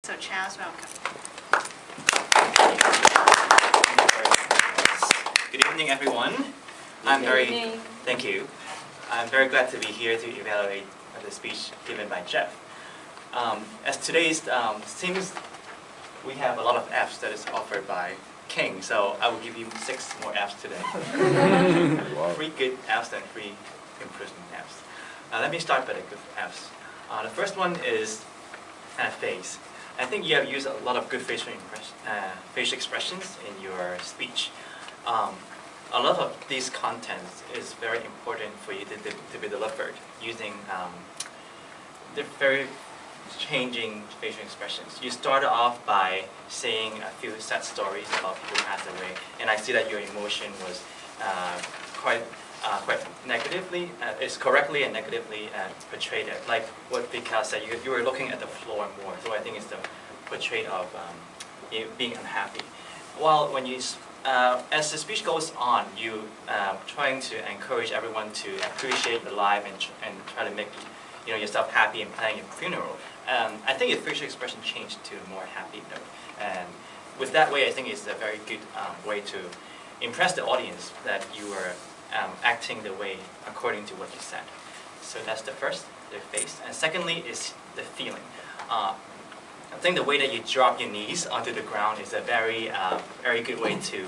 So Chaz, welcome. Good evening, everyone. Thank you. I'm very glad to be here to evaluate the speech given by Jeff. As today's seems we have a lot of Fs that is offered by King, so I will give you 6 more Fs today. Wow. 3 good Fs and 3 improvement Fs. Let me start by the good Fs. The first one is face. I think you have used a lot of good facial expressions in your speech. A lot of these contents is very important for you to be delivered using the very changing facial expressions. You started off by saying a few sad stories about people who passed away, and I see that your emotion was quite negatively, is correctly and negatively portrayed. Like what Vika said, you were looking at the floor more, so I think it's the portrait of you being unhappy. While when you as the speech goes on, you trying to encourage everyone to appreciate the life and try to make yourself happy and planning your funeral. I think your facial expression changed to a more happy note, and with that way, I think it's a very good way to impress the audience that you were acting the way according to what you said. So that's the first, the face, and secondly is the feeling. I think the way that you drop your knees onto the ground is a very good way to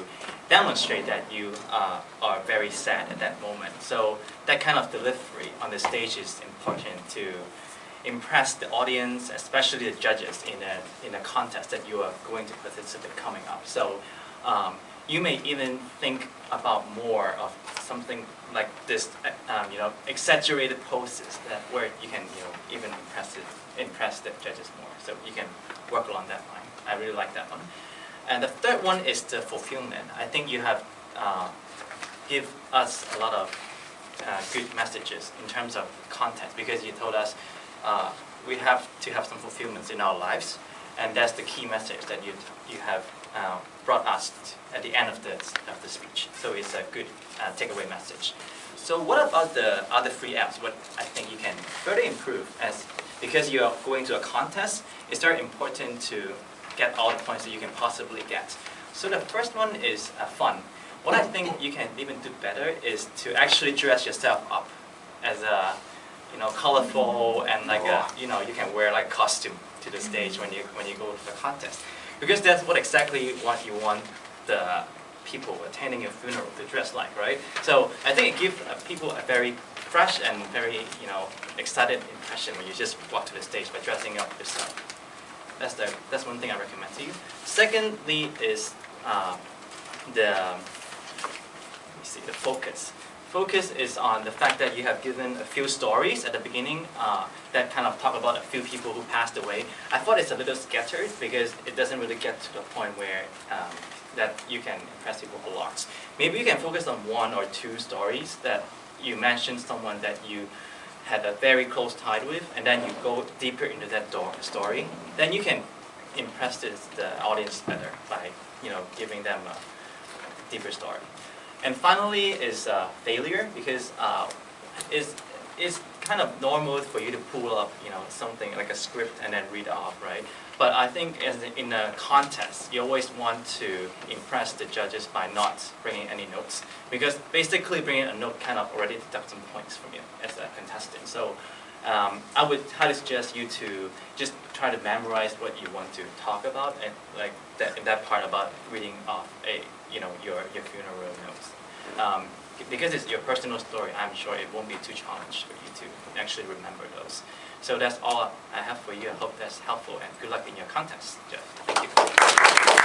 demonstrate that you are very sad at that moment. So that kind of delivery on the stage is important to impress the audience, especially the judges in a contest that you are going to participate coming up. So you may even think about more of something like this, exaggerated poses where you can even impress the judges more. So you can work along that line. I really like that one. And the third one is the fulfillment. I think you have give us a lot of good messages in terms of content, because you told us we have to have some fulfillments in our lives, and that's the key message that you have brought us at the end of the speech. So it's a good takeaway message. So what about the other 3 Fs? What I think you can further improve, because you are going to a contest, it's very important to get all the points that you can possibly get. So the first one is fun. What I think you can even do better is to actually dress yourself up as a colorful and like you can wear like costume to the stage when you go to the contest, because that's exactly what you want the people attending your funeral to dress like, right? So I think it gives people a very fresh and very excited impression when you just walk to the stage by dressing up yourself. That's one thing I recommend to you. Secondly is the focus. Focus is on the fact that you have given a few stories at the beginning that kind of talk about a few people who passed away. I thought it's a little scattered because it doesn't really get to the point where that you can impress people a lot. Maybe you can focus on 1 or 2 stories that you mentioned someone that you had a very close tie with, and then you go deeper into that story. Then you can impress the audience better by giving them a deeper story. And finally is failure, because it's kind of normal for you to pull up something like a script and then read off, right? But I think in a contest, you always want to impress the judges by not bringing any notes, because basically bringing a note kind of already deducts some points from you as a contestant. So I would highly suggest you to just try to memorize what you want to talk about, and like that part about reading off your funeral notes. Because it's your personal story, I'm sure it won't be too challenging for you to actually remember those. So that's all I have for you. I hope that's helpful, and good luck in your contest, Jeff. Thank you.